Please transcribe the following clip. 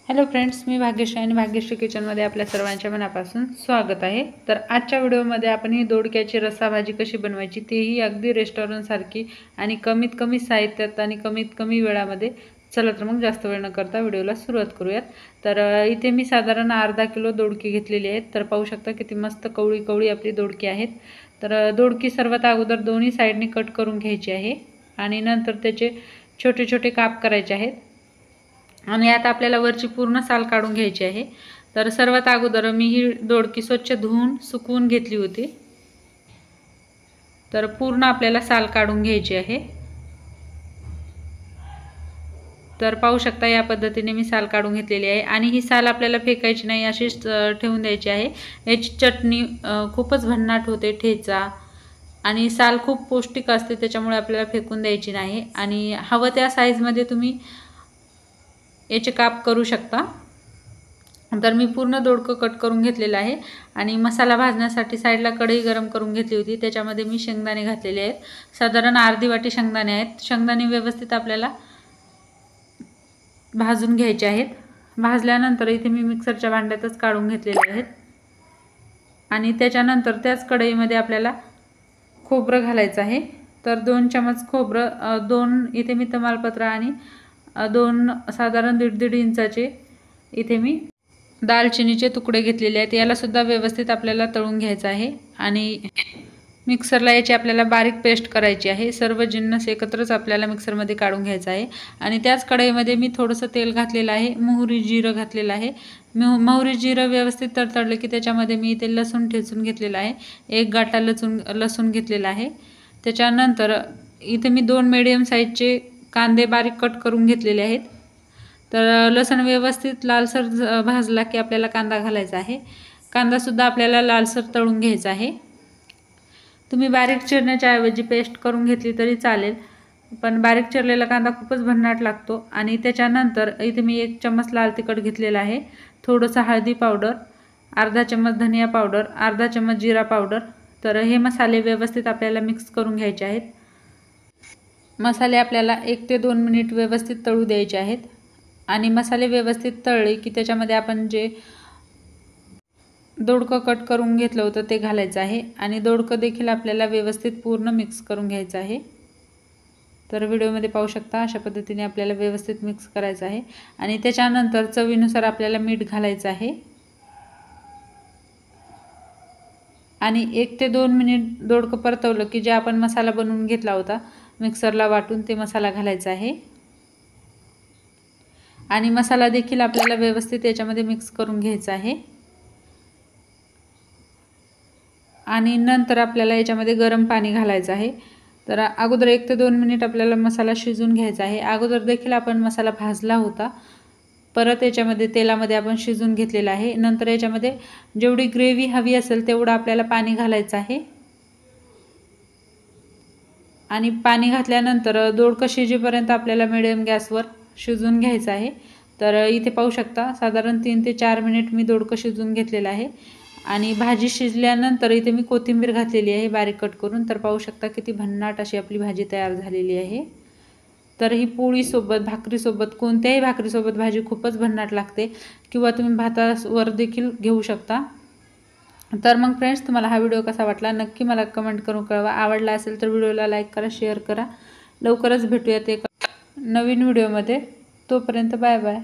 Hello friends, मी भाग्यश्री आणि भाग्यश्री किचनमध्ये आपल्या सर्वांच्या मनापासून स्वागत आहे। तर आजच्या व्हिडिओमध्ये आपण ही दोडक्याची रस्सा भाजी कशी बनवायची तेही अगदी रेस्टॉरंटसारखी आणि कमीत कमी साहित्यात आणि कमीत कमी वेळामध्ये। चला तर मग जास्त वेळ न करता व्हिडिओला सुरुवात करूयात। तर इथे मी साधारण अर्धा किलो दोडकी घेतलेली आहेत। तर पाहू शकता किती मस्त कवळी कवळी आपली दोडकी आहेत। तर दोडकी सर्वात अगोदर दोन्ही साइडनी कट करून घ्यायची आहे आणि नंतर त्याचे छोटे छोटे काप करायचे आहेत आणि आता आपल्याला वरची पूर्ण साल काढून घ्यायची आहे। तर सर्वात अगोदर मी ही दोडकी स्वच्छ धुवून सुकवून घेतली होती। तर पूर्ण आपल्याला साल काढून घ्यायची आहे। तर पाहू शकता या पद्धतीने मी साल काढून घेतलेली आहे आणि ही साल आपल्याला फेकायची नाही, अशीच ठेवून द्यायची आहे। याची चटणी खूपच भन्नाट होते, ठेचा आणि साल खूप पौष्टिक असते, त्याच्यामुळे आपल्याला फेकून द्यायची नाही आणि हवं त्या साईजमध्ये तुम्ही याचे काप करू शकता। तर मी पूर्ण दोडकं कट करून घेतलेलं आहे आणि मसाला भाजण्यासाठी साईडला कढई गरम करून घेतली होती। त्याच्यामध्ये मी शेंगदाणे घातलेले आहेत, साधारण अर्धी वाटी शेंगदाणे आहेत। शेंगदाणे व्यवस्थित आपल्याला भाजून घ्यायचे आहेत। भाजल्यानंतर इथे मी मिक्सरच्या भांड्यातच काढून घेतलेले आहेत आणि त्याच्यानंतर त्याच कढईमध्ये आपल्याला खोबरं घालायचं आहे। तर 2 चमच खोबरं, 2 इथे मी तमालपत्र आणि 2 साधारण 1.5 इंचाचे इथे मी दालचिनीचे तुकडे घेतलेले आहेत। याला सुद्धा व्यवस्थित आपल्याला तळून घ्यायचं आहे आणि मिक्सरला याची आपल्याला बारीक पेस्ट करायची आहे। सर्व जिन्नस एकत्रच आपल्याला मिक्सरमध्ये काढून घ्यायचं आहे आणि त्याच कढईमध्ये मी थोडंसं तेल घातलेलं आहे, मोहरी जिरं घातलेलं आहे। मोहरी जिरं व्यवस्थित तडतडलं की त्याच्यामध्ये मी इथे लसूण ठेचून घेतलेला आहे, 1 गाठा लसूण घेतलेला आहे। त्याच्यानंतर इथे मी 2 मीडियम साईजचे कांदे बारीक कट करून घेतलेले आहेत। तर लसूण व्यवस्थित लालसर भाजला की आपल्याला कांदा घालायचा आहे। कांदा सुद्धा आपल्याला लालसर तळून घ्यायचा आहे। तुम्ही बारीक चिरण्याच्या ऐवजी पेस्ट करून घेतली तरी चालेल, पण बारीक चिरलेला कांदा खूपच भन्नाट लागतो। आणि त्याच्यानंतर इथे मी 1 चम्मच लाल तिखट घेतलेला आहे, थोडंसं हळदी पावडर, अर्धा चम्मच धनिया पावडर, अर्धा चम्मच जिरा पावडर। तर हे मसाले व्यवस्थित आपल्याला मिक्स करून घ्यायचे आहेत। मसाले आपल्याला 1 ते 2 मिनिट व्यवस्थित तळू द्यायचे आहेत आणि मसाले व्यवस्थित तळले की त्याच्यामध्ये आपण जे दोडकं कट करून घेतलं होतं ते घालायचं आहे आणि दोडकं देखील आपल्याला व्यवस्थित पूर्ण मिक्स करून घ्यायचं आहे। तर व्हिडिओमध्ये पाहू शकता अशा पद्धतीने आपल्याला व्यवस्थित मिक्स करायचं आहे आणि त्याच्यानंतर चवीनुसार आपल्याला मीठ घालायचं आहे आणि 1 ते 2 मिनिट दोडकं परतवलं की जे आपण मसाला बनवून घेतला होता मिक्सरला वाटून ते मसाला घालायचा आहे आणि मसाला देखील आपल्याला व्यवस्थित याच्यामध्ये मिक्स करून घ्यायचा आहे आणि नंतर आपल्याला याच्यामध्ये गरम पाणी घालायचं आहे। तर अगोदर 1 ते 2 मिनिट आपल्याला मसाला शिजून घ्यायचा आहे। अगोदर देखील आपण मसाला भाजला होता, परत याच्यामध्ये तेलामध्ये आपण शिजून घेतलेला आहे। नंतर याच्यामध्ये जेवढी ग्रेव्ही हवी असेल तेवढं आपल्याला पाणी घालायचं आहे आणि पाणी घातल्यानंतर दोडकं शिजेपर्यंत आपल्याला मिडियम गॅसवर शिजून घ्यायचं आहे। तर इथे पाहू शकता साधारण 3 ते 4 मिनिट मी दोडकं शिजून घेतलेलं आहे आणि भाजी शिजल्यानंतर इथे मी कोथिंबीर घातलेली आहे बारीक कट करून। तर पाहू शकता किती भन्नाट अशी आपली भाजी तयार झालेली आहे। तर ही पोळीसोबत, भाकरीसोबत, कोणत्याही भाकरीसोबत भाजी खूपच भन्नाट लागते किंवा तुम्ही भातावर देखील घेऊ शकता। तर मग फ्रेंड्स, तुम्हाला हा व्हिडिओ कसा वाटला नक्की मला कमेंट करून कळवा। आवडला असेल तर व्हिडिओला लाईक करा, शेअर करा। लवकरच भेटूयात एका नवीन व्हिडिओमध्ये, तोपर्यंत बाय बाय।